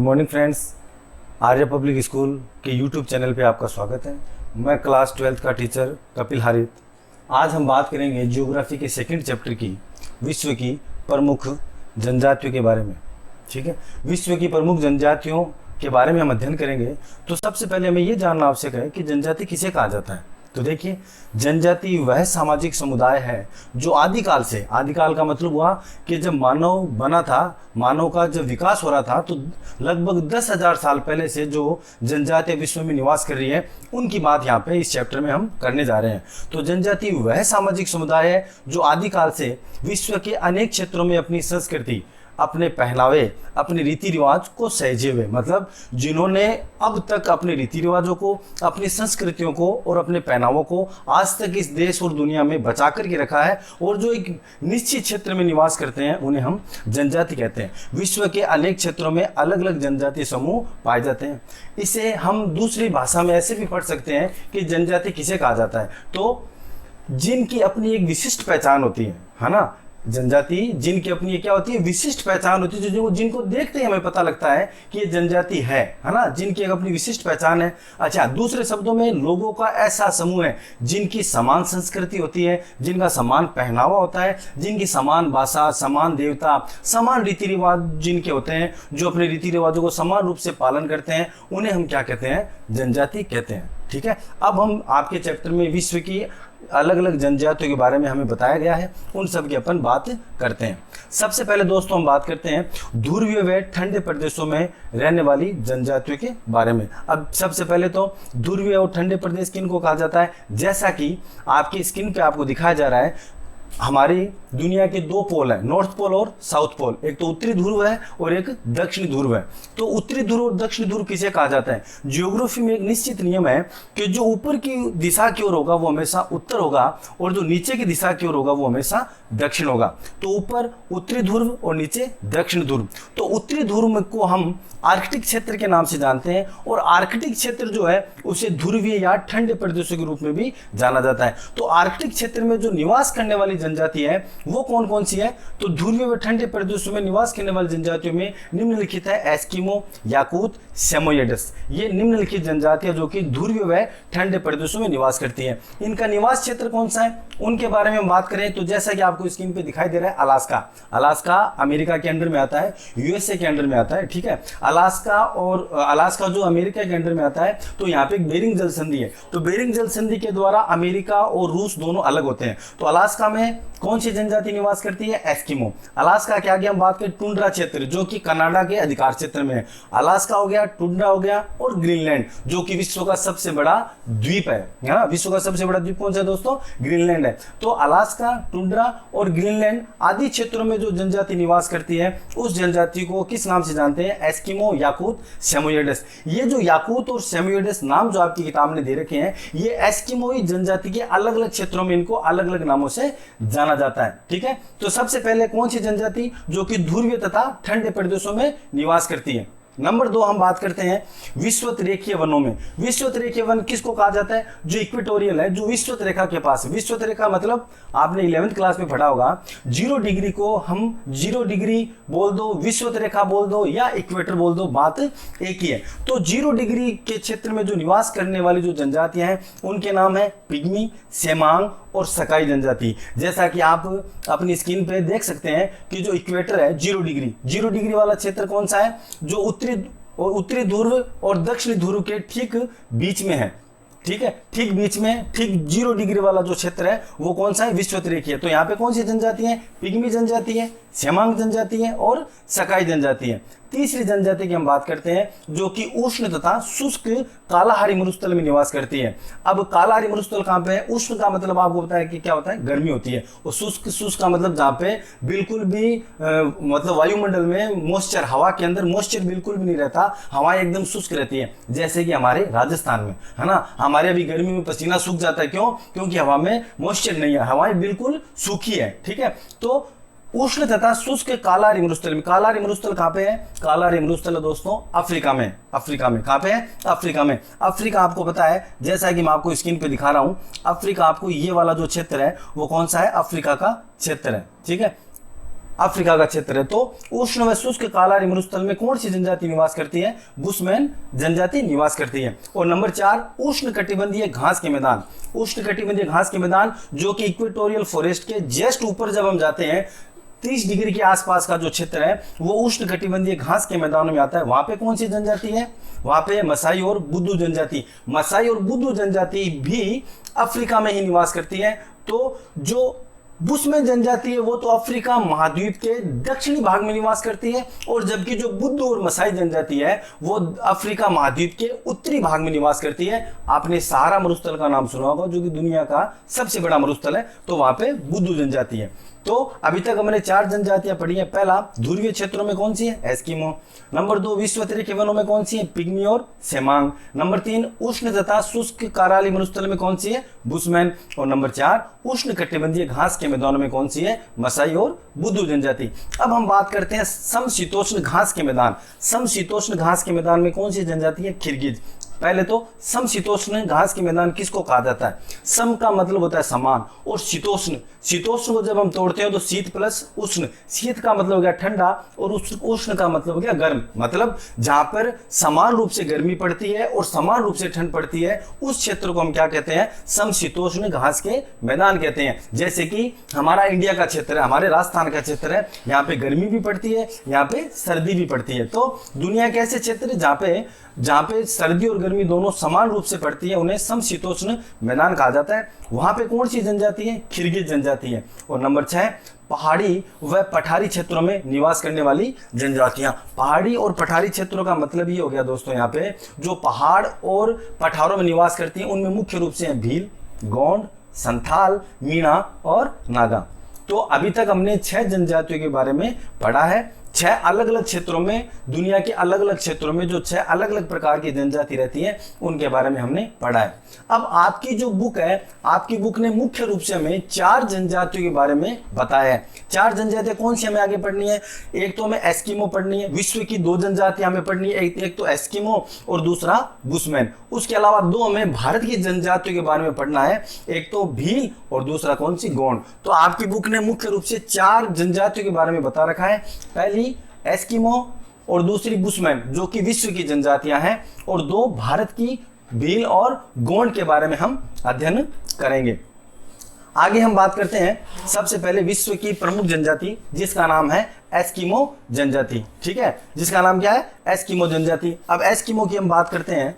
Morning friends, आर्य public school के YouTube channel पे आपका स्वागत है। मैं क्लास 12th का टीचर कपिल हारित। आज हम बात करेंगे ज्योग्राफी के सेकंड चैप्टर की विश्व की प्रमुख जनजातियों के बारे में। ठीक है, विश्व की प्रमुख जनजातियों के बारे में हम अध्ययन करेंगे। तो सबसे पहले हमें ये जानना आवश्यक है कि जनजाति किसे कहा जाता है। तो देखिए, जनजाति वह सामाजिक समुदाय है जो आदिकाल से, आदिकाल का मतलब हुआ कि जब मानव बना था, मानव का जब विकास हो रहा था, तो लगभग 10,000 साल पहले से जो जनजाति विश्व में निवास कर रही है, उनकी बात यहाँ पे इस चैप्टर में हम करने जा रहे हैं। तो जनजाति वह सामाजिक समुदाय है जो आदिकाल से विश्व के अनेक क्षेत्रों में अपनी संस्कृति, अपने पहनावे, अपने रीति रिवाज को सहेजे हुए, मतलब जिन्होंने अब तक अपने रीति रिवाजों को, अपनी संस्कृतियों को और अपने पहनावों को आज तक इस देश और दुनिया में बचा करके रखा है, और जो एक निश्चित क्षेत्र में निवास करते हैं, उन्हें हम जनजाति कहते हैं। विश्व के अनेक क्षेत्रों में अलग अलग जनजाति समूह पाए जाते हैं। इसे हम दूसरी भाषा में ऐसे भी पढ़ सकते हैं कि जनजाति किसे कहा जाता है। तो जिनकी अपनी एक विशिष्ट पहचान होती है ना, जनजाति जिनकी अपनी क्या होती है, विशिष्ट पहचान होती है, जो जिनको देखते ही हमें पता लगता है कि ये जनजाति है ना, जिनकी एक अपनी विशिष्ट पहचान है। अच्छा, दूसरे शब्दों में लोगों का ऐसा समूह है जिनकी समान संस्कृति होती है, जिनका समान पहनावा होता है, जिनकी समान भाषा, समान देवता, समान रीति रिवाज जिनके होते हैं, जो अपने रीति रिवाजों को समान रूप से पालन करते हैं, उन्हें हम क्या कहते हैं, जनजाति कहते हैं। ठीक है, अब हम आपके चैप्टर में विश्व की अलग अलग जनजातियों के बारे में हमें बताया गया है, उन सब की अपन बात करते हैं। सबसे पहले दोस्तों हम बात करते हैं ध्रुवीय व ठंडे प्रदेशों में रहने वाली जनजातियों के बारे में। अब सबसे पहले तो ध्रुवीय और ठंडे प्रदेश किनको कहा जाता है। जैसा कि आपकी स्क्रीन पे आपको दिखाया जा रहा है, हमारी दुनिया के दो पोल हैं, नॉर्थ पोल और साउथ पोल। एक तो उत्तरी ध्रुव है और एक दक्षिणी ध्रुव है। तो उत्तरी ध्रुव और दक्षिणी ध्रुव किसे कहा जाता है। ज्योग्राफी में एक निश्चित नियम है कि जो ऊपर की दिशा की ओर होगा वो हमेशा उत्तर होगा, और जो नीचे की दिशा की ओर होगा वो हमेशा दक्षिण होगा। तो ऊपर उत्तरी ध्रुव और नीचे दक्षिण ध्रुव। तो उत्तरी ध्रुव को हम आर्कटिक क्षेत्र के नाम से जानते हैं, और आर्कटिक क्षेत्र जो है उसे ध्रुवीय या ठंडे प्रदेशों के रूप में भी जाना जाता है। तो आर्कटिक क्षेत्र में जो निवास करने वाली जनजाति है वो कौन कौन सी है। तो ध्रुवीय व ठंडे प्रदेशों में निवास करने वाली जनजातियों में निम्नलिखित है एस्किमो, याकूत, सेमोयेड्स। ये निम्नलिखित जनजातियां जो कि ध्रुवीय व ठंडे प्रदेशों में निवास करती हैं। इनका निवास क्षेत्र कौन सा है, उनके बारे में हम बात करें तो जैसा कि आपको स्क्रीन पे दिखाई दे रहा है, अलास्का। अलास्का अमेरिका के अंडर में आता है, यूएसए के अंडर में आता है। ठीक है, अलास्का जो अमेरिका के अंडर में आता है, तो यहाँ पे एक बेरिंग जल संधि है। तो बेरिंग जल संधि के द्वारा अमेरिका और रूस दोनों अलग होते हैं। तो अलास्का में कौन सी जनजाति निवास करती है, एस्किमो। अलास्का के आगे हम बात करें टुंड्रा क्षेत्र, जो कि कनाडा के अधिकार क्षेत्र में है। अलास्का हो गया, टुंड्रा हो गया, और ग्रीनलैंड जो कि विश्व का सबसे बड़ा द्वीप है ना। विश्व का सबसे बड़ा द्वीप कौन सा है दोस्तों, ग्रीनलैंड है। तो अलास्का, टुंड्रा और ग्रीनलैंड आदि क्षेत्रों में जो जनजाति निवास करती है, उस जनजाति को किस नाम से जानते हैं, एस्किमो, याकूत, सेमोयेड्स। ये जो याकूत और सेमोयेड्स नाम जो आपकी किताब में दे रखे हैं, ये एस्किमोई जनजाति के अलग अलग क्षेत्रों में इनको अलग अलग नामों से जाना जाता है। ठीक है, तो सबसे पहले कौन सी जनजाति जो कि ध्रुवीय तथा ठंडे प्रदेशों में निवास करती है। नंबर 2 हम बात करते हैं विषुवत रेखीय वनों में। विषुवत रेखीय वन किसको कहा जाता है, जो इक्वेटोरियल है, जो विषुवत रेखा के पास है। विषुवत रेखा मतलब आपने 11th क्लास में पढ़ा होगा, 0 डिग्री को हम 0 डिग्री बोल दो, विषुवत रेखा बोल दो या इक्वेटर बोल दो, बात एक ही है। तो 0 डिग्री के क्षेत्र में जो निवास करने वाली जो जनजातियां हैं, उनके नाम है पिग्मी, सेमांग और सकाई जनजाति। जैसा कि आप अपनी स्क्रीन पे देख सकते हैं कि जो इक्वेटर है 0 डिग्री वाला क्षेत्र कौन सा है, जो उत्तरी ध्रुव और दक्षिणी ध्रुव के ठीक बीच में है। ठीक है, ठीक बीच में, ठीक 0 डिग्री वाला जो क्षेत्र है वो कौन सा है, विषुवत रेखीय। तो यहाँ पे कौन सी जनजाति है, पिग्मी जनजाति है, सेमांग जनजाति है और सकाई जनजाति है। तीसरी जनजाति की हम बात करते हैं जो कि उष्ण तथा शुष्क कालाहारी मरुस्थल में निवास करती है। अब कालाहारी मरुस्थल कहाँ पे है, उष्ण का मतलब आपको पता है कि क्या होता है, गर्मी होती है, और शुष्क का मतलब जहाँ पे बिल्कुल भी मतलब वायुमंडल में मॉइस्चर, हवा के अंदर मॉइस्चर बिल्कुल भी नहीं रहता, हवा एकदम शुष्क रहती है, जैसे कि हमारे राजस्थान में है ना। हमारे अभी गर्मी में पसीना सूख जाता है, क्यों, क्योंकि हवा में मॉइस्चर नहीं है, हवाएं बिल्कुल सूखी है। ठीक है, तो उष्ण तथा शुष्क कालाहारी मरुस्थल में, कालाहारी मरुस्थल कहाँ पे है, कालाहारी मरुस्थल दोस्तों अफ्रीका में। कहाँ पे है, अफ्रीका में। अफ्रीका आपको पता है, जैसा कि मैं आपको स्क्रीन पे दिखा रहा हूँ, अफ्रीका आपको ये वाला जो क्षेत्र है वो कौन सा है, अफ्रीका का क्षेत्र है। ठीक है, अफ्रीका का क्षेत्र है। तो उष्ण व शुष्क कालाहारी मरुस्थल में कौन सी जनजाति निवास करती है? बुशमैन जनजाति निवास करती है। और नंबर 4, उष्ण कटिबंधीय घास के मैदान। उष्ण कटिबंधीय घास के मैदान जो कि इक्वेटोरियल फॉरेस्ट के जस्ट ऊपर जब हम जाते हैं 30 डिग्री के आसपास का जो क्षेत्र है वो उष्ण कटिबंधीय घास के मैदानों में आता है। वहां पे कौन सी जनजाति है? वहां पे मसाई और बुद्दू जनजाति। मसाई और बुद्दू जनजाति भी अफ्रीका में ही निवास करती है। तो जो बुशमैन जनजाति है वो तो अफ्रीका महाद्वीप के दक्षिणी भाग में निवास करती है, और जबकि जो बुद्दू और मसाई जनजाति है वो अफ्रीका महाद्वीप के उत्तरी भाग में निवास करती है। आपने सहारा मरुस्थल का नाम सुना होगा जो कि दुनिया का सबसे बड़ा मरुस्थल है, तो वहां पे बुद्दू जनजाति है। तो अभी तक हमने 4 जनजातियां पढ़ी है। पहला, ध्रुवीय क्षेत्रों में कौन सी है? एस्किमो। नंबर 2, विश्वतरीय के वनों में कौन सी है? पिग्मी और सेमांग। नंबर 3, उष्ण तथा शुष्क कराली मरुस्थल में कौन सी है? बुशमैन। और नंबर 4, उष्ण कटिबंधीय घास के मैदानों में कौन सी है? मसाई और बुद्दू जनजाति। अब हम बात करते हैं समशीतोष्ण घास के मैदान। समशीतोष्ण घास के मैदान में कौन सी जनजाति है? किर्गिज। पहले तो समशीतोष्ण घास के मैदान किसको कहा जाता है? सम का मतलब होता है समान, और शीतोष्ण, शीतोष्ण को जब हम तोड़ते हैं तो शीत प्लस उष्ण। शीत का मतलब हो गया ठंडा और उष्ण का मतलब हो गया गर्म। मतलब जहां पर समान रूप से गर्मी पड़ती है और समान रूप से ठंड पड़ती है उस क्षेत्र को हम क्या कहते हैं? समशीतोष्ण घास के मैदान कहते हैं। जैसे कि हमारा इंडिया का क्षेत्र है, हमारे राजस्थान का क्षेत्र है, यहाँ पे गर्मी भी पड़ती है, यहाँ पे सर्दी भी पड़ती है। तो दुनिया के ऐसे क्षेत्र जहाँ पे सर्दी और गर्मी दोनों समान रूप से पड़ती है उन्हें समशीतोष्ण मैदान कहा जाता है। वहां पे कौन सी जनजाति है? किर्गिज जनजाति है। और नंबर 6, पहाड़ी व पठारी क्षेत्रों में निवास करने वाली जनजातियां। पहाड़ी और पठारी क्षेत्रों का मतलब ये हो गया दोस्तों, यहाँ पे जो पहाड़ और पठारों में निवास करती हैं उनमें मुख्य रूप से भील, गोंड, संथाल, मीणा और नागा। तो अभी तक हमने 6 जनजातियों के बारे में पढ़ा है। 6 अलग अलग क्षेत्रों में, दुनिया के अलग अलग क्षेत्रों में जो 6 अलग अलग प्रकार की जनजाति रहती है उनके बारे में हमने पढ़ा है। अब आपकी जो बुक है, आपकी बुक ने मुख्य रूप से हमें 4 जनजातियों के बारे में बताया है। 4 जनजातियां कौन सी हमें आगे पढ़नी है? एक तो हमें एस्किमो पढ़नी है, विश्व की 2 जनजातियां हमें पढ़नी है, एक तो एस्किमो और दूसरा बुशमैन। उसके अलावा 2 हमें भारत की जनजातियों के बारे में पढ़ना है, एक तो भील और दूसरा कौन सी? गोंड। तो आपकी बुक ने मुख्य रूप से 4 जनजातियों के बारे में बता रखा है। पहली एस्किमो और दूसरी बुशमैन जो कि विश्व की जनजातियां हैं, और 2 भारत की भील और गोंड के बारे में हम अध्ययन करेंगे। आगे हम बात करते हैं सबसे पहले विश्व की प्रमुख जनजाति जिसका नाम है एस्किमो जनजाति। ठीक है, जिसका नाम क्या है? एस्किमो जनजाति। अब एस्किमो की हम बात करते हैं,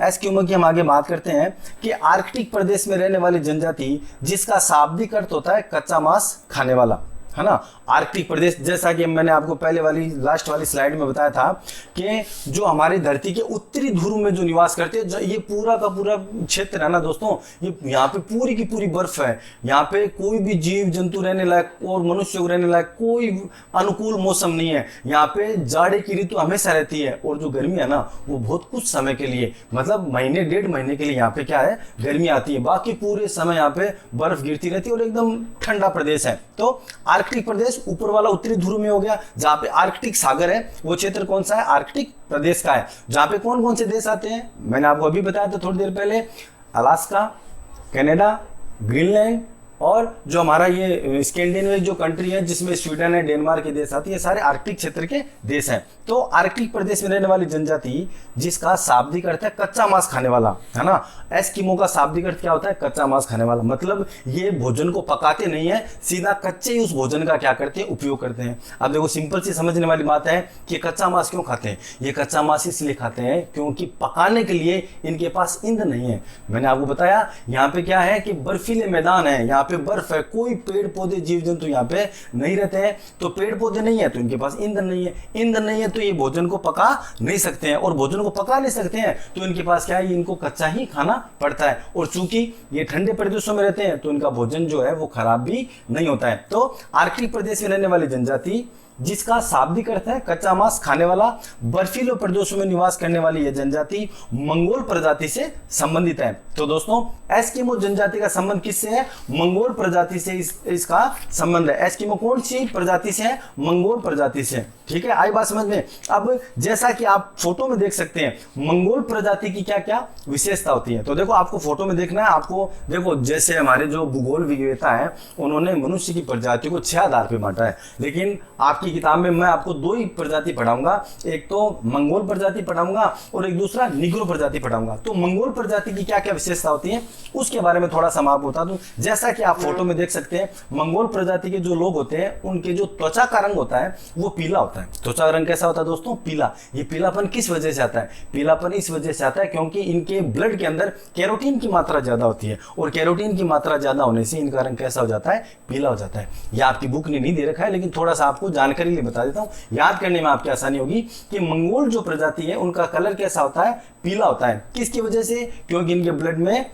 एस्किमो की हम आगे बात करते हैं कि आर्कटिक प्रदेश में रहने वाली जनजाति जिसका शाब्दिक अर्थ होता है कच्चा मांस खाने वाला, है ना। आर्कटिक प्रदेश, जैसा कि मैंने आपको पहले वाली लास्ट वाली स्लाइड में बताया था कि जो हमारी धरती के उत्तरी ध्रुव में जो निवास करते हैं, ये पूरा का पूरा क्षेत्र है ना दोस्तों, ये यहाँ पे पूरी की पूरी बर्फ है। यहाँ पे कोई भी जीव जंतु रहने लायक और मनुष्य रहने लायक कोई अनुकूल मौसम नहीं है। यहाँ पे जाड़े की ऋतु हमेशा रहती है, और जो गर्मी है ना वो बहुत कुछ समय के लिए, मतलब महीने 1.5 महीने के लिए यहाँ पे क्या है? गर्मी आती है। बाकी पूरे समय यहाँ पे बर्फ गिरती रहती है और एकदम ठंडा प्रदेश है। तो आर्कटिक प्रदेश ऊपर वाला उत्तरी ध्रुव में हो गया, जहां पे आर्कटिक सागर है। वो क्षेत्र कौन सा है? आर्कटिक प्रदेश का है। जहां पे कौन कौन से देश आते हैं? मैंने आपको अभी बताया था थोड़ी देर पहले, अलास्का, कनाडा, ग्रीनलैंड और जो हमारा ये स्कैंडिनेवियन जो कंट्री है जिसमें स्वीडन है, डेनमार्क के देश आती है, सारे आर्कटिक क्षेत्र के देश हैं। तो आर्कटिक प्रदेश में रहने वाली जनजाति जिसका शाब्दिक अर्थ है कच्चा मांस खाने वाला, है ना। एस्किमो का शाब्दिक अर्थ क्या होता है? कच्चा मांस खाने वाला। मतलब ये भोजन को पकाते नहीं है, सीधा कच्चे ही उस भोजन का क्या करते हैं? उपयोग करते हैं। अब देखो सिंपल सी समझने वाली बात है कि कच्चा मांस क्यों खाते हैं? ये कच्चा मांस इसलिए खाते हैं क्योंकि पकाने के लिए इनके पास ईंधन नहीं है। मैंने आपको बताया यहाँ पे क्या है कि बर्फीले मैदान है, यहाँ पे बर्फ है, कोई पेड़ पौधे जीव जंतु यहाँ पे नहीं रहते हैं। तो पेड़ पौधे नहीं है तो इनके पास ईंधन नहीं है, ईंधन नहीं है तो ये भोजन को पका नहीं सकते हैं, और भोजन को पका नहीं सकते हैं तो इनके पास क्या है? इनको कच्चा ही खाना पड़ता है। और चूंकि ये ठंडे प्रदेशों में रहते हैं तो इनका भोजन जो है वो खराब भी नहीं होता है। तो आर्कटिक प्रदेश में रहने वाली जनजाति जिसका शाब्दिक अर्थ है कच्चा मांस खाने वाला। बर्फीले प्रदेशों में निवास करने वाली यह जनजाति मंगोल प्रजाति से संबंधित है। तो दोस्तों एस्किमो जनजाति का संबंध किससे है? मंगोल प्रजाति से इसका संबंध है। एस्किमो कौन सी प्रजाति से है? मंगोल प्रजाति से। ठीक है, आई बात समझ में। अब जैसा कि आप फोटो में देख सकते हैं मंगोल प्रजाति की क्या क्या विशेषता होती है। तो देखो आपको फोटो में देखना है, आपको देखो जैसे हमारे जो भूगोल विज्ञता है उन्होंने मनुष्य की प्रजाति को 6 आधार पे बांटा है, लेकिन आपकी किताब में मैं आपको 2 ही प्रजाति पढ़ाऊंगा, एक तो मंगोल प्रजाति पढ़ाऊंगा और एक दूसरा निग्रो प्रजाति पढ़ाऊंगा। तो मंगोल प्रजाति की क्या क्या विशेषता होती है उसके बारे में थोड़ा सा मैं आपको बता दूं। जैसा कि आप फोटो में देख सकते हैं मंगोल प्रजाति के जो लोग होते हैं उनके जो त्वचा का रंग होता है वो पीला होता है। त्वचा का रंग कैसा होता है दोस्तों? पीला। ये पीलापन किस वजह से आता है? पीलापन इस वजह से आता है क्योंकि इनके ब्लड के अंदर कैरोटीन की मात्रा ज्यादा होती है और कैरोटीन की मात्रा ज्यादा होने से इनका रंग कैसा हो जाता है? पीला हो जाता है। यह आपकी बुक ने नहीं दे रखा है, लेकिन थोड़ा सा आपको जानकारी लिए बता देता हूँ, याद करने में आपकी आसानी होगी कि मंगोल जो प्रजाति है उनका कलर कैसा होता है? पीला होता है। किसकी वजह से? क्योंकि इनके ब्लड में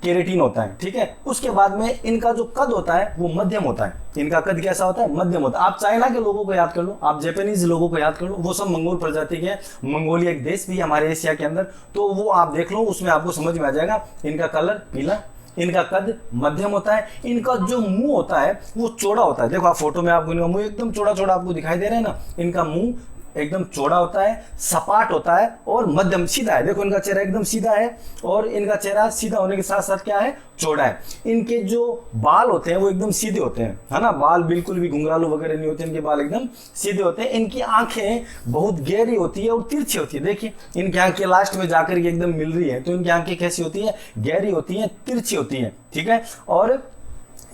केराटिन होता है। ठीक है, उसके बाद में इनका जो कद होता है वो मध्यम होता है। इनका कद कैसा होता है? मध्यम होता है। आप चाइना के लोगों को याद कर लो, आप जापानीज लोगों को याद कर लो, वो सब मंगोल प्रजाति के। मंगोलिया एक देश भी है हमारे एशिया के अंदर, तो वो आप देख लो, उसमें आपको समझ में आ जाएगा। इनका कलर पीला, इनका कद मध्यम होता है, इनका जो मुंह होता है वो चौड़ा होता है। देखो आप फोटो में आपको इनका मुंह एकदम चौड़ा चौड़ा आपको दिखाई दे रहा है ना, इनका मुंह एकदम चौड़ा होता है, सपाट होता है और मध्यम सीधा है। देखो इनका चेहरा एकदम सीधा है और इनका चेहरा सीधा होने के साथ साथ क्या है? चौड़ा है। इनके जो बाल होते हैं वो एकदम सीधे होते हैं, है ना, बाल बिल्कुल भी घुंघरालू वगैरह नहीं होते, इनके बाल एकदम सीधे होते हैं। इनकी आंखें बहुत गहरी होती है और तिरछी होती है। देखिए इनकी आंखें लास्ट में जाकर के एकदम मिल रही है, तो इनकी आंखें कैसी होती है? गहरी होती है, तिरछी होती है। ठीक है, और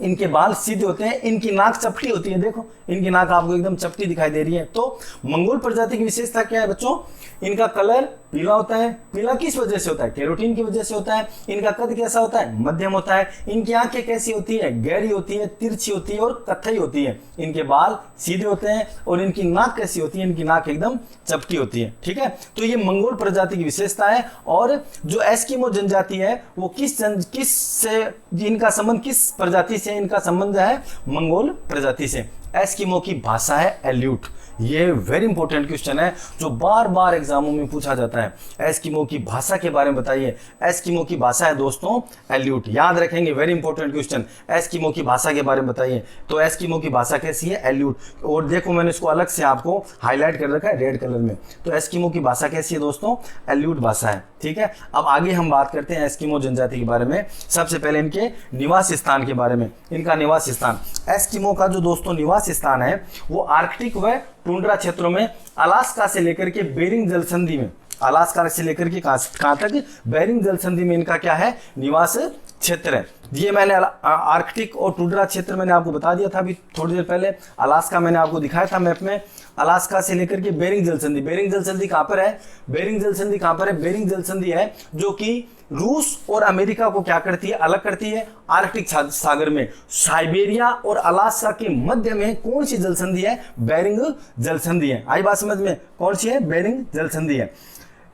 इनके बाल सीधे होते हैं, इनकी नाक चपटी होती है। देखो इनकी नाक आपको एकदम चपटी दिखाई दे रही है। तो मंगोल प्रजाति की विशेषता क्या है बच्चों? इनका कलर पीला होता है। पीला किस वजह से होता है? कैरोटीन की वजह से होता है। इनका कद कैसा होता है? मध्यम होता है। इनकी आंखें कैसी होती है? गहरी होती है, तिरछी होती है और कत्थई होती है। इनके बाल सीधे होते हैं और इनकी नाक कैसी होती है? इनकी नाक एकदम चपटी होती है। ठीक है, तो ये मंगोल प्रजाति की विशेषता है। और जो एस्किमो जनजाति है वो किस से, इनका संबंध किस प्रजाति से? इनका संबंध है मंगोल प्रजाति से। एस्किमो की भाषा है एल्यूट। ये वेरी इंपॉर्टेंट क्वेश्चन है जो बार बार एग्जामों में पूछा जाता है। एस्किमो की भाषा के बारे में बताइए। एस्किमो की भाषा है दोस्तों एल्यूट, याद रखेंगे, वेरी इंपॉर्टेंट क्वेश्चन। एस्किमो की भाषा के बारे में बताइए। तो एस्किमो की भाषा कैसी है? एल्यूट। और देखो मैंने इसको अलग से आपको हाईलाइट कर रखा है रेड कलर में। तो एस्किमो की भाषा कैसी है दोस्तों? एल्यूट भाषा है। ठीक है, अब आगे हम बात करते हैं एस्किमो जनजाति के बारे में। सबसे पहले इनके निवास स्थान के बारे में। इनका निवास स्थान, एस्किमो का जो दोस्तों निवास स्थान है वो आर्कटिक व टुंड्रा क्षेत्रों में, अलास्का से लेकर के बेरिंग जलसंधि में, अलास्का से लेकर के कहां तक? बेरिंग जलसंधि में इनका क्या है? निवास क्षेत्र है। ये मैंने आर्कटिक और टुंड्रा क्षेत्र मैंने आपको बता दिया था अभी थोड़ी देर पहले। अलास्का मैंने आपको दिखाया था मैप में। अलास्का से लेकर के बेरिंग जलसंधि, बेरिंग जलसंधि कहां पर है? बेरिंग जलसंधि कहां पर है? बेरिंग जलसंधि है जो कि रूस और अमेरिका को क्या करती है? अलग करती है। आर्कटिक सागर में साइबेरिया और अलास्का के मध्य में कौन सी जलसंधि है? बेरिंग जलसंधि है। आई बात समझ में? कौन सी है? बेरिंग जलसंधि है।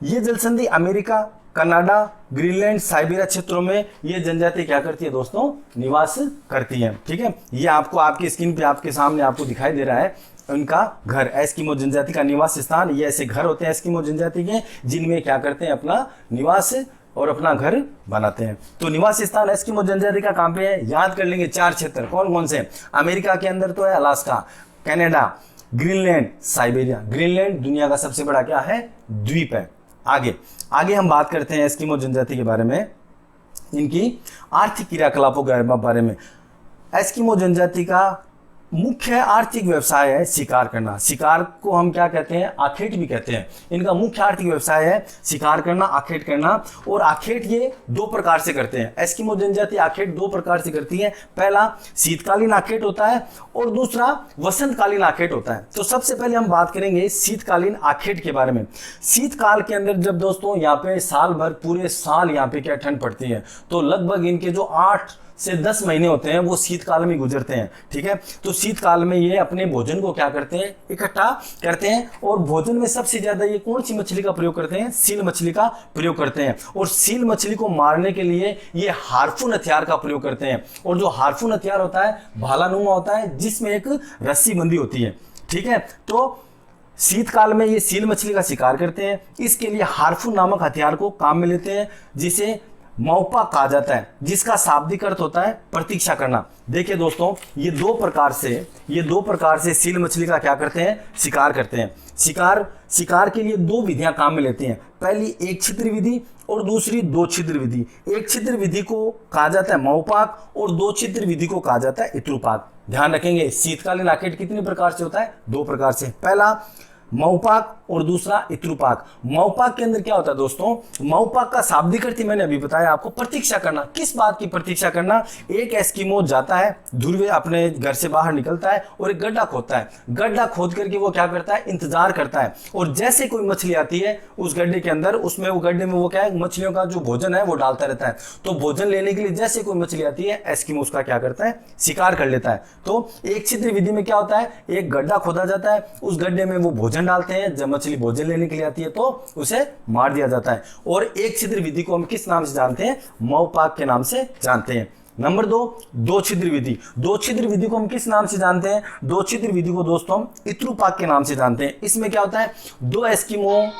ये जलसंधि अमेरिका, कनाडा, ग्रीनलैंड, साइबेरिया क्षेत्रों में ये जनजाति क्या करती है दोस्तों? निवास करती है। ठीक है, ये आपको आपकी स्क्रीन पे आपके सामने आपको दिखाई दे रहा है उनका घर, एस्किमो जनजाति का निवास स्थान। ये ऐसे घर होते हैं एस्किमो जनजाति के जिनमें क्या करते हैं? अपना निवास और अपना घर बनाते हैं। तो निवास स्थान एस्किमो जनजाति का कहां पे है? याद कर लेंगे 4 क्षेत्र। कौन कौन से? अमेरिका के अंदर तो है Alaska, Canada, Greenland, Siberia. Greenland दुनिया का सबसे बड़ा क्या है? द्वीप है। आगे हम बात करते हैं एस्किमो जनजाति के बारे में, इनकी आर्थिक क्रियाकलापों के बारे में। एस्किमो जनजाति का मुख्य आर्थिक व्यवसाय है शिकार करना। शिकार को हम क्या कहते हैं? आखेट भी कहते हैं। इनका मुख्य आर्थिक व्यवसाय है शिकार करना, आखेट करना। और आखेट ये 2 प्रकार से करते हैं। एस्किमो जनजाति आखेट 2 प्रकार से करती है। पहला शीतकालीन आखेट होता है और दूसरा वसंतकालीन आखेट होता है। तो सबसे पहले हम बात करेंगे शीतकालीन आखेट के बारे में। शीतकाल के अंदर जब दोस्तों यहाँ पे साल भर, पूरे साल यहाँ पे क्या ठंड पड़ती है, तो लगभग इनके जो 8 से 10 महीने होते हैं वो शीतकाल में गुजरते हैं। ठीक है, तो शीतकाल में ये अपने भोजन को क्या करते हैं? इकट्ठा करते हैं। और भोजन में सबसे ज्यादा ये कौन सी मछली का प्रयोग करते हैं? सील मछली का प्रयोग करते हैं। और सील मछली को मारने के लिए ये हार्पून हथियार का प्रयोग करते हैं। और जो हार्पून हथियार होता है भालानुमा होता है जिसमें एक रस्सी बंधी होती है। ठीक है। तो शीतकाल में ये सील मछली का शिकार करते हैं। इसके लिए हार्पून नामक हथियार को काम में लेते हैं, जिसे मौपा कहा जाता है, जिसका शाब्दिक अर्थ होता है प्रतीक्षा करना। देखिए दोस्तों, ये दो प्रकार से सील मछली का क्या करते हैं, शिकार करते हैं। शिकार के लिए दो विधियां काम में लेती हैं। पहली एक छिद्र विधि और दूसरी दो छिद्र विधि। एक छिद्र विधि को कहा जाता है मौपाक और दो छिद्र विधि को कहा जाता है इत्रुपाक। ध्यान रखेंगे, शीतकालीन आखेट कितने प्रकार से होता है, दो प्रकार से। पहला मौपाक और दूसरा इत्रुपाक। मौपाक के अंदर क्या होता है दोस्तों, मौपाक का शाब्दिक अर्थ मैंने अभी बताया आपको, प्रतीक्षा करना। किस बात की प्रतीक्षा करना, एक एस्किमो जाता है ध्रुव, अपने घर से बाहर निकलता है और एक गड्ढा खोदता है। गड्ढा खोद करके वो क्या करता है, इंतजार करता है, और जैसे कोई मछली आती है उस गड्ढे के अंदर, उसमें वो गड्ढे में वो क्या है, मछलियों का जो भोजन है वो डालता रहता है। तो भोजन लेने के लिए जैसे कोई मछली आती है, एस्किमो उसका क्या करता है, शिकार कर लेता है। तो एक छिद्र विधि में क्या होता है, एक गड्ढा खोदा जाता है, उस गड्ढे में वो भोजन डालते हैं, जब मछली भोजन लेने के लिए आती है तो उसे मार दिया जाता है। और एक छिद्र विधि को हम किस नाम से जानते हैं, मौपाक के नाम से जानते हैं। नंबर दो छिद्र विधि। दो छिद्र विधि को हम किस नाम से जानते हैं, दो छिद्र विधि को दोस्तों हम इत्रुपाक के नाम से जानते हैं। इसमें क्या होता है, दो एस्किमो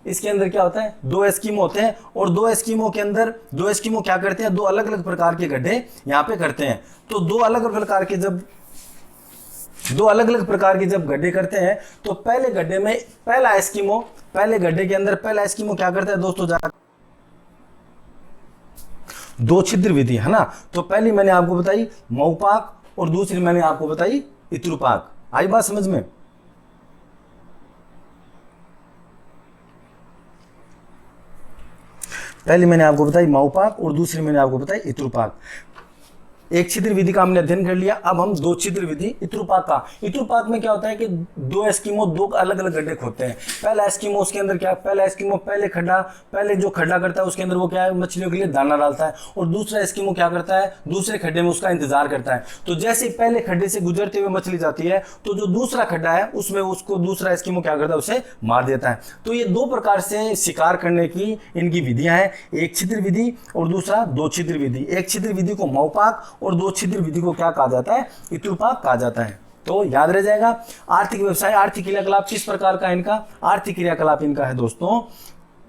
इसके अंदर क्या होता है, दो एस्किमो होते हैं, और दो एस्किमो के अंदर दो एस्किमो क्या करते हैं, दो अलग अलग प्रकार के गड्ढे यहाँ पे करते हैं। तो दो अलग अलग प्रकार के जब गड्ढे करते हैं, तो पहले गड्ढे में पहले गड्ढे के अंदर पहला एस्किमो क्या करता है दोस्तों, दो छिद्र विधि है ना। तो पहली मैंने आपको बताई मौपाक और दूसरी मैंने आपको बताई इत्रुपाक। आई बात समझ में। पहली मैंने आपको बताई मौपाक और दूसरी मैंने आपको बताई इत्रुपाक। एक छिद्र विधि का हमने अध्ययन कर लिया। अब हम दो छिद्र विधि इत्रुपाक का। इत्रुपाक में क्या होता है कि दो एस्किमो दो अलग अलग गड्ढे खोदते हैं। पहला एस्किमो उसके अंदर क्या, पहला एस्किमो पहले जो खड्डा करता है उसके अंदर वो क्या है, मछलियों के लिए दाना डालता है, और दूसरा एस्किमो क्या करता है, दूसरे खड्डे में उसका इंतजार करता है। तो जैसे पहले खड्डे से गुजरते हुए मछली जाती है, तो जो दूसरा खड्डा है उसमें उसको दूसरा एस्किमो क्या करता है, उसे मार देता है। तो ये दो प्रकार से शिकार करने की इनकी विधियां हैं, एक छिद्र विधि और दूसरा दो छिद्र विधि। एक छिद्र विधि को मौपाक और दो छिद्र विधि को क्या कहा जाता है, इत्रुपाक कहा जाता है। तो याद रह जाएगा। आर्थिक व्यवसाय, आर्थिक क्रियाकलाप किस प्रकार का इनका, आर्थिक क्रियाकलाप इनका है दोस्तों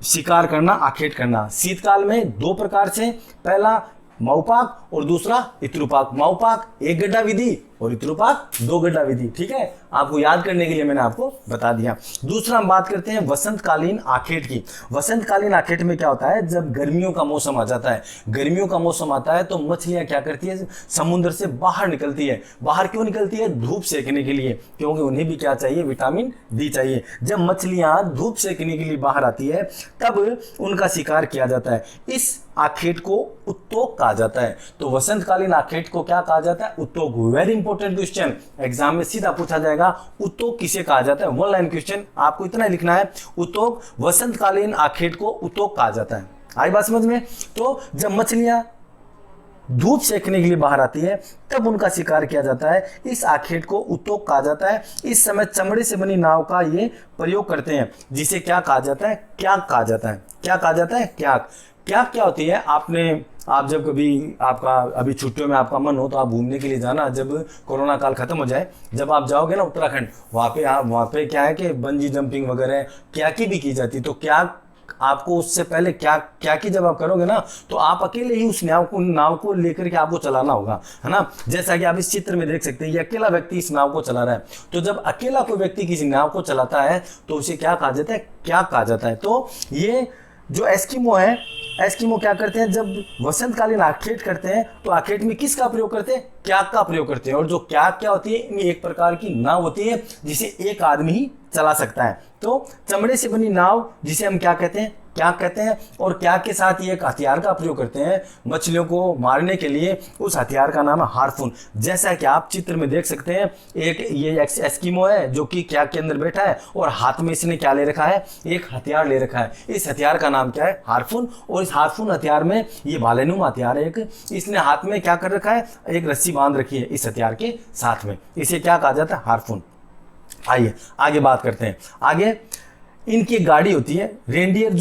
शिकार करना, आखेट करना। शीतकाल में दो प्रकार से, पहला मौपाक और दूसरा इत्रुपाक। मौपाक एक गड्ढा विधि और इत्रुपाक दो गड्ढा विधि। ठीक है, आपको याद करने के लिए मैंने आपको बता दिया। दूसरा हम बात करते हैं वसंतकालीन आखेट की। वसंतकालीन आखेट में क्या होता है, जब गर्मियों का मौसम आ जाता है, गर्मियों का मौसम आता है तो मछलियां क्या करती है, समुद्र से बाहर निकलती है। बाहर क्यों निकलती है, धूप सेकने के लिए, क्योंकि उन्हें भी क्या चाहिए, विटामिन डी चाहिए। जब मछलियां धूप सेकने के लिए बाहर आती है तब उनका शिकार किया जाता है। इस आखेट को उत्तोक कहा जाता है। तो वसंतकालीन आखेट को क्या कहा जाता है, उत्तोक। वेरी इंपॉर्टेंट क्वेश्चन, एग्जाम में सीधा पूछा जाएगा, उत्तोक किसे कहा जाता है। वन लाइन क्वेश्चन, आपको इतना लिखना है, उत्तोक, वसंतकालीन आखेट को उत्तोक कहा जाता है। आई बात समझ में। तो जब मछलियां धूप सेकने के लिए बाहर आती है तब उनका शिकार किया जाता है। इस आखेट को उत्तोक कहा जाता है। इस समय चमड़े से बनी नाव का ये प्रयोग करते हैं, जिसे क्या कहा जाता है, क्याक कहा जाता है। क्या कहा जाता है, क्याक। क्याक क्या होती है, आप जब कभी आपका अभी छुट्टियों में आपका मन हो तो आप घूमने के लिए जाना, जब कोरोना काल खत्म हो जाए, जब आप जाओगे ना उत्तराखंड, वहाँ पे क्या है कि बंजी जंपिंग वगैरह क्याकी भी की जाती है। तो क्याक आपको उससे पहले क्या की जब आप करोगे ना, तो आप अकेले ही उस नाव को लेकर के आपको चलाना होगा, है ना। जैसा कि आप इस चित्र में देख सकते हैं, ये अकेला व्यक्ति इस नाव को चला रहा है। तो जब अकेला कोई व्यक्ति किसी नाव को चलाता है तो उसे क्या कहा जाता है, क्या कहा जाता है। तो ये जो एस्किमो है, एस्किमो क्या करते हैं, जब वसंतकालीन आखेट करते हैं तो आखेट में किसका प्रयोग करते हैं, क्याक का प्रयोग करते हैं। और जो क्याक क्या होती है, इनमें एक प्रकार की नाव होती है जिसे एक आदमी ही चला सकता है। तो चमड़े से बनी नाव जिसे हम क्या कहते हैं, क्याक कहते हैं। और क्याक के साथ ये एक हथियार का प्रयोग करते हैं मछलियों को मारने के लिए। उस हथियार का नाम है हार्पून। जैसा कि आप चित्र में देख सकते हैं, एक ये एस्किमो है जो कि क्याक के अंदर बैठा है और हाथ में इसने क्या ले रखा है, एक हथियार ले रखा है। इस हथियार का नाम क्या है, हार्पून। और इस हार्पून हथियार में ये भालेनुमा हथियार है एक, इसने हाथ में क्या कर रखा है, एक रस्सी बांध रखी है इस हथियार के साथ में। इसे क्या कहा जाता है, हार्पून। आइए आगे बात करते हैं। आगे इनकी गाड़ी होती है रेंडियर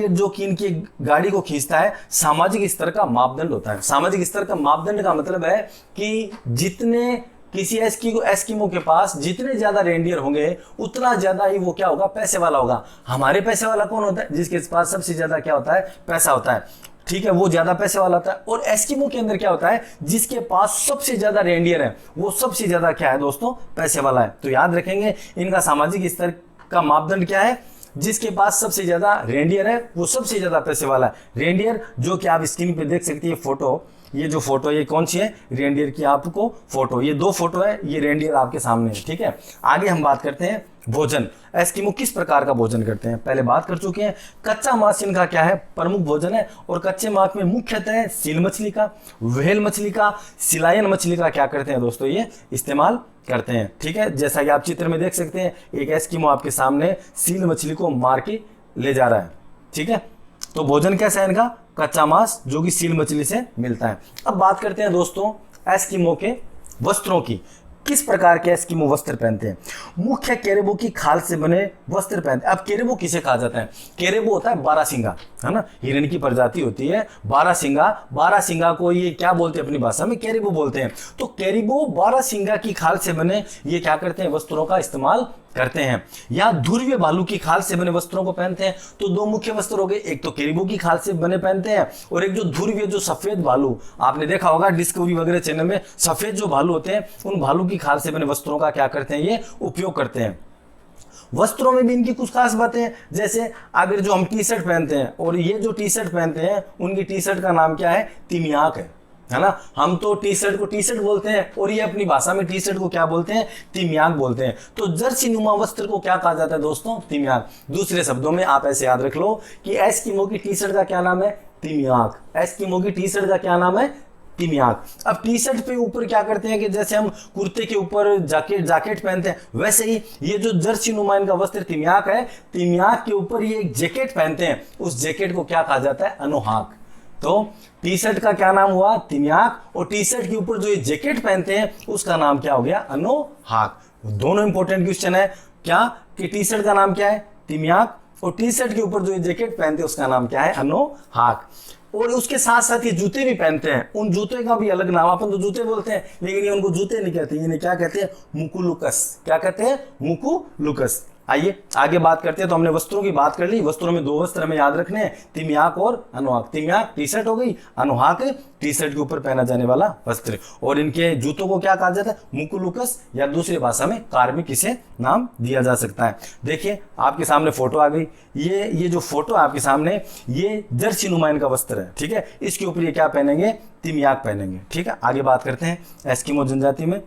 जो कि इनकी गाड़ी को खींचता है। सामाजिक स्तर का मापदंड होता है। सामाजिक स्तर का मापदंड का मतलब है कि जितने किसी एस्किमो के पास जितने ज्यादा रेंडियर होंगे उतना ज्यादा ही वो क्या होगा, पैसे वाला होगा। हमारे पैसे वाला कौन होता है, जिसके पास सबसे ज्यादा क्या होता है, पैसा होता है, ठीक है, वो ज्यादा पैसे वाला होता है। और एस्किमो के अंदर क्या होता है, जिसके पास सबसे ज्यादा रेंडियर है वो सबसे ज्यादा क्या है दोस्तों, पैसे वाला है। तो याद रखेंगे इनका सामाजिक स्तर का मापदंड क्या है, जिसके पास सबसे ज्यादा रेंडियर है वो सबसे ज्यादा पैसे वाला है। रेंडियर जो कि आप स्क्रीन पे देख सकती है फोटो, ये जो फोटो ये कौन सी है, रेंडियर की आपको फोटो, ये 2 फोटो है, ये रेंडियर आपके सामने है, ठीक है। आगे हम बात करते हैं भोजन। एस्किमो किस प्रकार का भोजन करते हैं, पहले बात कर चुके हैं। कच्चा मांस इनका क्या है, प्रमुख भोजन है। और कच्चे मांस में मुख्यतः सील मछली का, व्हेल मछली का, सिलायन मछली का क्या करते हैं दोस्तों, ये इस्तेमाल करते हैं, ठीक है। जैसा कि आप चित्र में देख सकते हैं, एक एस्किमो आपके सामने सील मछली को मार के ले जा रहा है, ठीक है। तो भोजन कैसा है इनका, कच्चा मांस जो कि सील मछली से मिलता है। अब बात करते हैं दोस्तों एस्किमो के वस्त्रों की। किस प्रकार के एस्किमो वस्त्र पहनते हैं, मुख्य केरेबो की खाल से बने वस्त्र पहनते हैं। अब केरेबो किसे कहा जाता है, केरेबो होता है बारहसिंगा, है ना, हिरण की प्रजाति होती है बारहसिंगा। बारहसिंगा को ये क्या बोलते हैं अपनी भाषा में, केरेबो बोलते हैं। तो केरेबो बारहसिंगा की खाल से बने ये क्या करते हैं, वस्त्रों का इस्तेमाल करते हैं। या ध्रुवीय भालू की खाल से बने वस्त्रों को पहनते हैं। तो 2 मुख्य वस्त्र हो गए, एक तो केरेबो की खाल से बने पहनते हैं, और एक जो ध्रुवीय जो सफेद भालू, आपने देखा होगा डिस्कवरी वगैरह चैनल में, सफेद जो भालू होते हैं उन भालू की खाल से बने वस्त्रों का क्या करते हैं, ये उपयोग करते हैं। वस्त्रों में भी इनकी कुछ खास बातें हैं, जैसे अगर जो हम टी शर्ट पहनते हैं, और ये जो टी शर्ट पहनते हैं उनकी टी शर्ट का नाम क्या है, तिमियाक है ना। हम तो टी शर्ट को टी शर्ट बोलते हैं, और ये अपनी भाषा में टी शर्ट को क्या बोलते हैं, तिमियाक बोलते हैं। तो जर्सी नुमा वस्त्र को क्या कहा जाता है दोस्तों, तिमियाक। दूसरे शब्दों में आप ऐसे याद रख लो कि एस्किमो की टी शर्ट का क्या नाम है, तिमियाक। एस्किमो की टी शर्ट का क्या नाम है, तिमियाक। अब टी शर्ट पे ऊपर क्या करते हैं कि जैसे हम कुर्ते के ऊपर जैकेट पहनते हैं, वैसे ही ये जो जर्सी नुमा इनका वस्त्र तिमियाक है, तिमियाक के ऊपर ये एक जैकेट पहनते हैं, उस जैकेट को क्या कहा जाता है, अनुहाक। तो टी शर्ट का क्या नाम हुआ, तिमियाक, और टी शर्ट के ऊपर जो ये जैकेट पहनते हैं उसका नाम क्या हो गया, अनुहाक। दोनों इंपॉर्टेंट क्वेश्चन है क्या, कि टी शर्ट का नाम क्या है, तिमियाक, और टी शर्ट के ऊपर जो ये जैकेट पहनते हैं उसका नाम क्या है, अनुहाक। और उसके साथ साथ ये जूते भी पहनते हैं, उन जूते का भी अलग नाम, अपन तो जूते बोलते हैं लेकिन ये उनको जूते नहीं कहते, इन्हें क्या कहते हैं, मुकुलुकस। क्या कहते हैं, मुकुलुकस। आइए आगे बात करते हैं। तो हमने वस्त्रों की बात कर ली, वस्त्रों में 2 वस्त्र हमें याद रखने हैं, तिमियाक और अनुहाक। तिमियाक टी शर्ट हो गई, अनुहाक टी शर्ट के ऊपर पहना जाने वाला वस्त्र। और इनके जूतों को क्या कहा जाता है, मुकुलुकस, या दूसरी भाषा में कार्मिक इसे नाम दिया जा सकता है। देखिए आपके सामने फोटो आ गई, ये जो फोटो है आपके सामने, ये जर्सी नुमाइन का वस्त्र है, ठीक है। इसके ऊपर ये क्या पहनेंगे, तिमियाक पहनेंगे, ठीक है। आगे बात करते हैं एस्किमो जनजाति में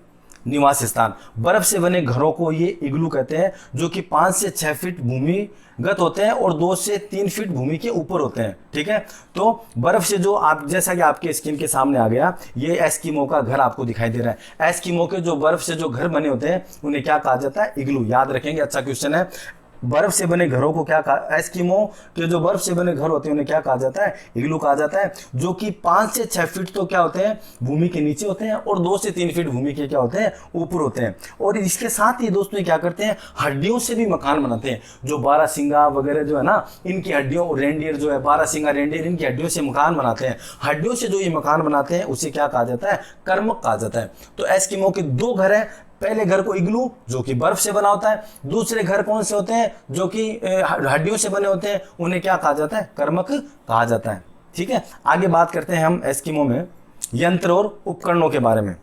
निवास स्थान। बर्फ से बने घरों को ये इग्लू कहते हैं, जो कि 5 से 6 फीट भूमिगत होते हैं और 2 से 3 फीट भूमि के ऊपर होते हैं, ठीक है। तो बर्फ से जो आप, जैसा कि आपके स्क्रीन के सामने आ गया, ये एस्किमो का घर आपको दिखाई दे रहा है। एस्किमो के जो बर्फ से जो घर बने होते हैं उन्हें क्या कहा जाता है, इग्लू। याद रखेंगे, अच्छा क्वेश्चन है। बर्फ से बने घरों को क्या कहा, एस्किमो के जो बर्फ से बने घर होते हैं उन्हें क्या कहा जाता है, इग्लू कहा जाता है, जो कि 5 से 6 फीट तो क्या होते हैं, भूमि के नीचे होते हैं, और 2 से 3 फीट भूमि के क्या होते हैं, ऊपर होते हैं। और इसके साथ ही दोस्तों क्या करते हैं, हड्डियों से भी मकान बनाते हैं। जो बारहसिंगा वगैरह जो है ना, इनकी हड्डियों, रेंडियर जो है, बारहसिंगा रेंडियर, इनकी हड्डियों से मकान बनाते हैं। हड्डियों से जो ये मकान बनाते हैं उसे क्या कहा जाता है, कर्मक कहा जाता है। तो एस्किमो के 2 घर हैं, पहले घर को इग्लू जो कि बर्फ से बना होता है, दूसरे घर कौन से होते हैं, जो कि हड्डियों से बने होते हैं, उन्हें क्या कहा जाता है, कर्मक कहा जाता है, ठीक है। आगे बात करते हैं हम एस्किमो में यंत्र और उपकरणों के बारे में।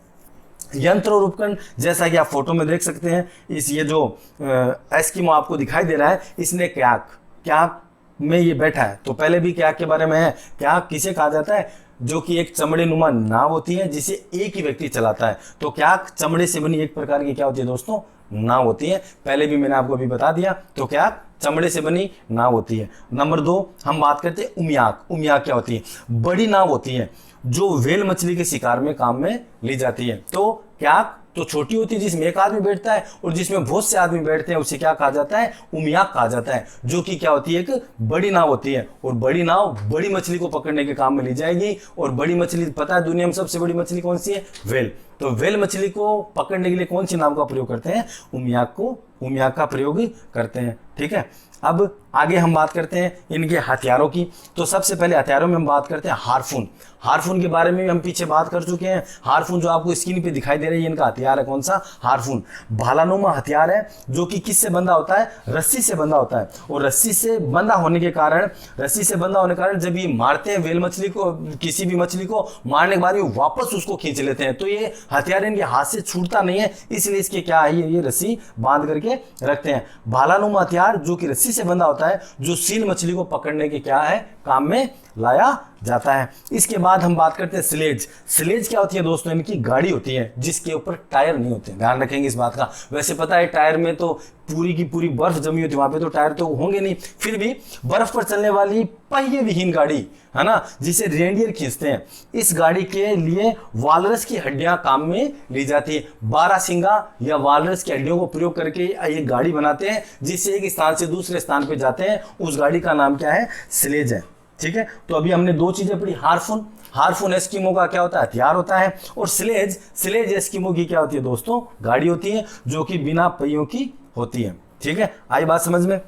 यंत्र और उपकरण, जैसा कि आप फोटो में देख सकते हैं, ये जो एस्किमो आपको दिखाई दे रहा है, इसने क्याक में ये बैठा है। तो पहले भी क्याक के बारे में है। क्याक किसे कहा जाता है, जो कि एक चमड़े नुमा नाव होती है जिसे एक ही व्यक्ति चलाता है। तो क्याक चमड़े से बनी एक प्रकार की क्या होती है दोस्तों, नाव होती है। पहले भी मैंने आपको अभी बता दिया। तो क्याक चमड़े से बनी नाव होती है। नंबर 2 हम बात करते हैं उमियाक। उमियाक क्या होती है, बड़ी नाव होती है जो व्हेल मछली के शिकार में काम में ली जाती है। तो क्याक तो छोटी होती है जिसमें एक आदमी बैठता है, और जिसमें बहुत से आदमी बैठते हैं उसे क्या कहा जाता है, उमियाक कहा जाता है, जो कि क्या होती है, एक बड़ी नाव होती है। और बड़ी नाव बड़ी मछली को पकड़ने के काम में ली जाएगी। और बड़ी मछली, पता है दुनिया में सबसे बड़ी मछली कौन सी है, व्हेल। तो व्हेल मछली को पकड़ने के लिए कौन सी नाव का प्रयोग करते हैं? उमियाक का प्रयोग करते हैं। ठीक है, अब आगे हम बात करते हैं इनके हथियारों की। तो सबसे पहले हथियारों में हम बात करते हैं हार्पून। हार्पून के बारे में भी हम पीछे बात कर चुके हैं। हार्पून जो आपको स्क्रीन पे दिखाई दे रही है, इनका हथियार है कौन सा? हार्पून। भालानुमा हथियार है जो कि किससे बंधा होता है? रस्सी से बंधा होता है। और रस्सी से बंधा होने के कारण जब ये मारते हैं व्हेल मछली को, किसी भी मछली को मारने के बाद ये वापस उसको खींच लेते हैं। तो ये हथियार इनके हाथ से छूटता नहीं है, इसलिए इसके क्या है, ये रस्सी बांध करके रखते हैं। भालानुमा हथियार जो कि रस्सी से बंधा होता है, जो सील मछली को पकड़ने के क्या है, काम में लाया जाता है। इसके बाद हम बात करते हैं स्लेज। स्लेज क्या होती है दोस्तों? इनकी गाड़ी होती है जिसके ऊपर टायर नहीं होते, ध्यान रखेंगे इस बात का। वैसे पता है टायर में तो पूरी की पूरी बर्फ जमी होती है, वहां पे तो टायर तो होंगे नहीं, फिर भी बर्फ पर चलने वाली पहिए विहीन गाड़ी है ना, जिसे रेंडियर खींचते हैं। इस गाड़ी के लिए वालरस की हड्डियां काम में ली जाती है। बारहसिंगा या वालरस की हड्डियों को प्रयोग करके ये गाड़ी बनाते हैं, जिससे एक स्थान से दूसरे स्थान पे जाते हैं। उस गाड़ी का नाम क्या है? स्लेज है। ठीक है, तो अभी हमने दो चीजें पढ़ी। हार्पून एस्किमो का क्या होता है? हथियार होता है। और स्लेज एस्किमो की क्या होती है दोस्तों? गाड़ी होती है जो कि बिना पहियों की होती है। ठीक है, आई बात समझ में?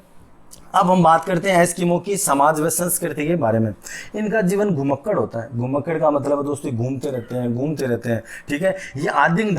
अब हम बात करते हैं एस्किमो की समाज व संस्कृति के बारे में। इनका जीवन घुमक्कड़ होता है। घुमक्कड़ का मतलब है दोस्तों घूमते रहते हैं। ठीक है, ये आदिम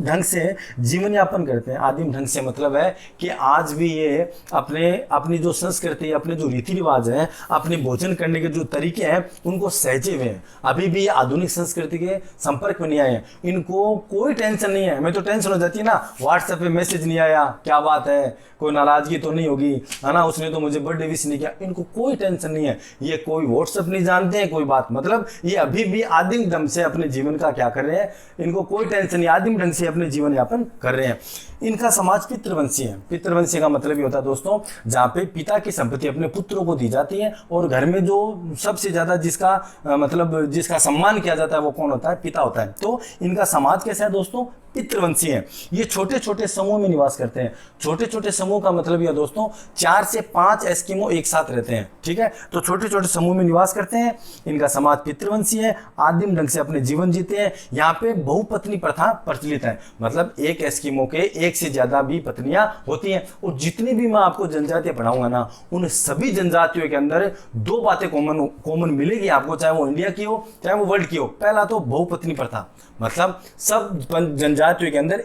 ढंग से जीवन यापन करते हैं। आदिम ढंग से मतलब है कि आज भी ये अपनी जो संस्कृति, अपने जो रीति रिवाज है, अपने भोजन करने के जो तरीके हैं, उनको सहजे हुए हैं। अभी भी आधुनिक संस्कृति के संपर्क में नहीं आए हैं। इनको कोई टेंशन नहीं है। हमें तो टेंशन हो जाती है ना, व्हाट्सएप पे मैसेज नहीं आया, क्या बात है, कोई नाराजगी तो नहीं होगी, है ना, उसने तो मुझे बर्थडे विश नहीं किया। इनको कोई टेंशन नहीं है। ये कोई व्हाट्सएप नहीं जानते हैं, कोई बात, मतलब ये अभी भी आदिम ढंग से अपने जीवन का क्या कर रहे हैं, इनको कोई टेंशन नहीं, आदिम ढंग से अपने जीवन यापन कर रहे हैं। इनका समाज पितृवंशी है। पितृवंशी का मतलब ये होता है दोस्तों, जहाँ पे पिता की संपत्ति अपने पुत्रों को दी जाती है, और घर में जो सबसे ज्यादा जिसका सम्मान किया जाता है वो कौन होता है? पिता होता है। तो इनका समाज कैसा है दोस्तों? पितृवंशी है। ये छोटे छोटे समूह में निवास करते हैं। छोटे छोटे समूह का मतलब यह दोस्तों 4 से 5 एस्किमो एक साथ रहते हैं। ठीक है, तो छोटे छोटे समूह में निवास करते हैं। इनका समाज पितृवंशी है, आदिम ढंग से अपने जीवन जीते हैं। यहाँ पे बहुपत्नी प्रथा प्रचलित है, मतलब एक एस्किमो के एक से ज्यादा भी पत्नियां होती हैं। और जितनी भी मैं आपको जनजातियां पढ़ाऊंगा ना, उन सभी जनजातियों के अंदर दो बातें कॉमन मिलेगी आपको, चाहे वो इंडिया की हो चाहे वो वर्ल्ड की हो। पहला तो बहुपत्नी प्रथा, मतलब सब जनजातियों के अंदर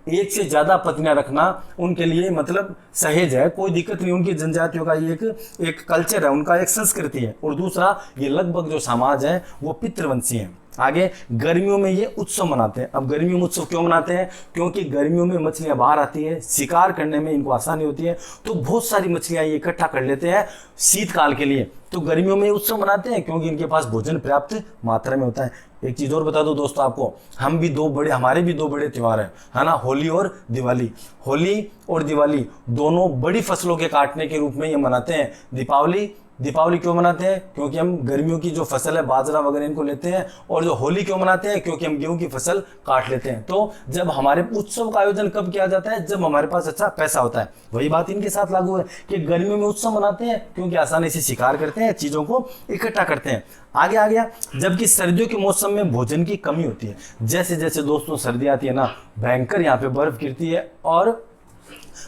एक से ज्यादा पत्नियां रखना उनके लिए मतलब सहेज है, कोई दिक्कत नहीं। उनकी जनजातियों का ये एक कल्चर है, उनका एक संस्कृति है। और दूसरा, ये लगभग जो समाज है वो पितृवंशी है। आगे गर्मियों में ये उत्सव मनाते हैं। अब गर्मियों में उत्सव क्यों मनाते हैं? क्योंकि गर्मियों में मछलियां बाहर आती है, शिकार करने में इनको आसानी होती है, तो बहुत सारी मछलियां ये इकट्ठा कर लेते हैं शीतकाल के लिए। तो गर्मियों में उत्सव मनाते हैं क्योंकि इनके पास भोजन पर्याप्त मात्रा में होता है। एक चीज और बता दो दोस्तों आपको, हमारे भी दो बड़े त्योहार हैं, ना, होली और दिवाली। होली और दिवाली दोनों बड़ी फसलों के काटने के रूप में ये मनाते हैं। दीपावली क्यों मनाते हैं? क्योंकि हम गर्मियों की जो फसल है, बाजरा वगैरह, इनको लेते हैं। और जो होली क्यों मनाते हैं? क्योंकि हम गेहूं की फसल काट लेते हैं। तो जब हमारे उत्सव का आयोजन कब किया जाता है? जब हमारे पास अच्छा पैसा होता है। वही बात इनके साथ लागू है कि गर्मियों में उत्सव मनाते हैं क्योंकि आसानी से शिकार करते हैं, चीजों को इकट्ठा करते हैं। आगे आ गया, जबकि सर्दियों के मौसम में भोजन की कमी होती है। जैसे जैसे दोस्तों सर्दी आती है ना, भयंकर यहाँ पे बर्फ गिरती है, और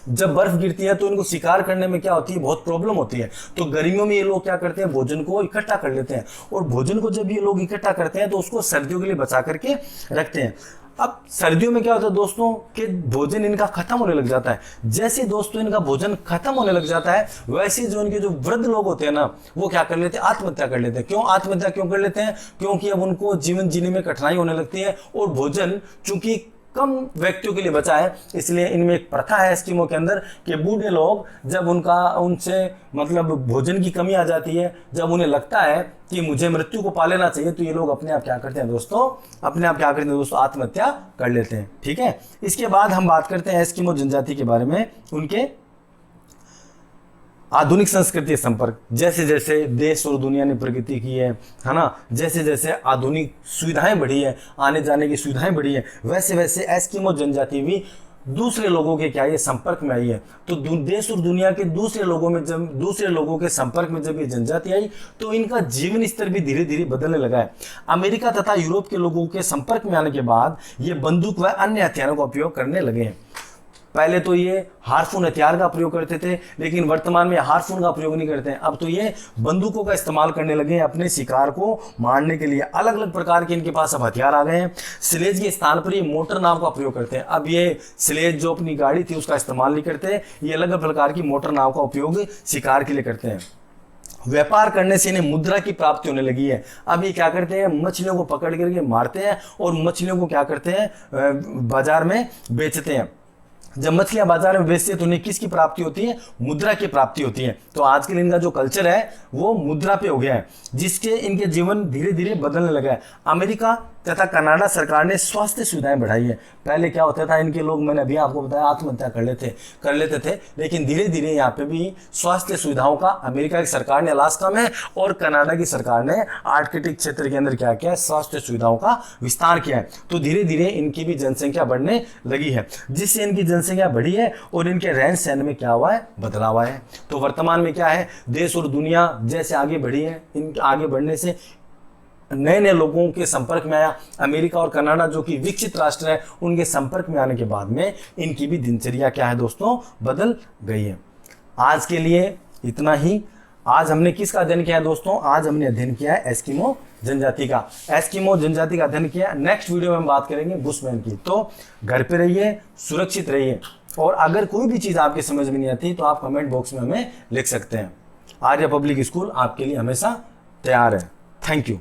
जब बर्फ गिरती है तो इनको शिकार करने में क्या होती है? बहुत प्रॉब्लम होती है। तो गर्मियों में ये लोग क्या करते हैं? भोजन को इकट्ठा कर लेते हैं। और भोजन को जब ये लोग इकट्ठा करते हैं तो उसको सर्दियों के लिए बचा करके रखते हैं। अब सर्दियों में क्या होता है दोस्तों कि भोजन इनका खत्म होने लग जाता है। जैसे दोस्तों इनका भोजन खत्म होने लग जाता है, वैसे जो इनके जो वृद्ध लोग होते हैं ना, वो क्या कर लेते हैं? आत्महत्या कर लेते हैं। क्यों आत्महत्या क्यों कर लेते हैं? क्योंकि अब उनको जीवन जीने में कठिनाई होने लगती है, और भोजन चूंकि कम व्यक्तियों के लिए बचा है, इसलिए इनमें एक प्रथा है एस्किमो के अंदर कि बूढ़े लोग जब उनसे मतलब भोजन की कमी आ जाती है, जब उन्हें लगता है कि मुझे मृत्यु को पा लेना चाहिए, तो ये लोग अपने आप क्या करते हैं दोस्तों? आत्महत्या कर लेते हैं। ठीक है, इसके बाद हम बात करते हैं एस्किमो जनजाति के बारे में, उनके आधुनिक संस्कृति संपर्क। जैसे जैसे देश और दुनिया ने प्रगति की है ना, जैसे जैसे आधुनिक सुविधाएं बढ़ी है, आने जाने की सुविधाएं बढ़ी है, वैसे वैसे एस्किमो जनजाति भी दूसरे लोगों के क्या ये संपर्क में आई है। तो देश और दुनिया के दूसरे लोगों के संपर्क में जब ये जनजाति आई तो इनका जीवन स्तर भी धीरे धीरे बदलने लगा है। अमेरिका तथा यूरोप के लोगों के संपर्क में आने के बाद ये बंदूक व अन्य हथियारों का उपयोग करने लगे हैं। पहले तो ये हार्पून हथियार का प्रयोग करते थे, लेकिन वर्तमान में हार्पून का प्रयोग नहीं करते हैं। अब तो ये बंदूकों का इस्तेमाल करने लगे हैं अपने शिकार को मारने के लिए। अलग अलग प्रकार के इनके पास अब हथियार आ गए हैं। स्लेज के स्थान पर ये मोटर नाव का प्रयोग करते हैं। अब ये स्लेज जो अपनी गाड़ी थी उसका इस्तेमाल नहीं करते, ये अलग अलग प्रकार की मोटर नाव का उपयोग शिकार के लिए करते हैं। व्यापार करने से इन्हें मुद्रा की प्राप्ति होने लगी है। अब ये क्या करते हैं, मछलियों को पकड़ करके मारते हैं और मछलियों को क्या करते हैं, बाजार में बेचते हैं। जब मछलियां बाजार में बेचते हैं तो उन्हें किसकी प्राप्ति होती है, मुद्रा की प्राप्ति होती है। तो आजकल इनका जो कल्चर है वो मुद्रा पे हो गया है, जिसके इनके जीवन धीरे धीरे बदलने लगा है। अमेरिका तथा कनाडा सरकार ने स्वास्थ्य सुविधाएं बढ़ाई है। पहले क्या होता था, इनके लोग, मैंने अभी आपको बताया, आत्महत्या कर लेते थे, लेकिन धीरे धीरे यहाँ पे भी स्वास्थ्य सुविधाओं का अमेरिका की सरकार ने, अलास्का में, और कनाडा की सरकार ने आर्कटिक क्षेत्र के अंदर क्या किया, स्वास्थ्य सुविधाओं का विस्तार किया है। तो धीरे धीरे इनकी भी जनसंख्या बढ़ने लगी है, जिससे इनकी जनसंख्या बढ़ी है और इनके रहन सहन में क्या हुआ है, बदलाव आया है। तो वर्तमान में क्या है, देश और दुनिया जैसे आगे बढ़ी है, इन आगे बढ़ने से नए नए लोगों के संपर्क में आया। अमेरिका और कनाडा जो कि विकसित राष्ट्र है, उनके संपर्क में आने के बाद में इनकी भी दिनचर्या क्या है दोस्तों, बदल गई है। आज के लिए इतना ही। आज हमने किसका अध्ययन किया है दोस्तों, आज हमने अध्ययन किया है एस्किमो जनजाति का। एस्किमो जनजाति का अध्ययन किया। नेक्स्ट वीडियो में हम बात करेंगे बुशमैन की। तो घर पे रहिए, सुरक्षित रहिए, और अगर कोई भी चीज़ आपके समझ में नहीं आती तो आप कमेंट बॉक्स में हमें लिख सकते हैं। आर्य पब्लिक स्कूल आपके लिए हमेशा तैयार है। Thank you.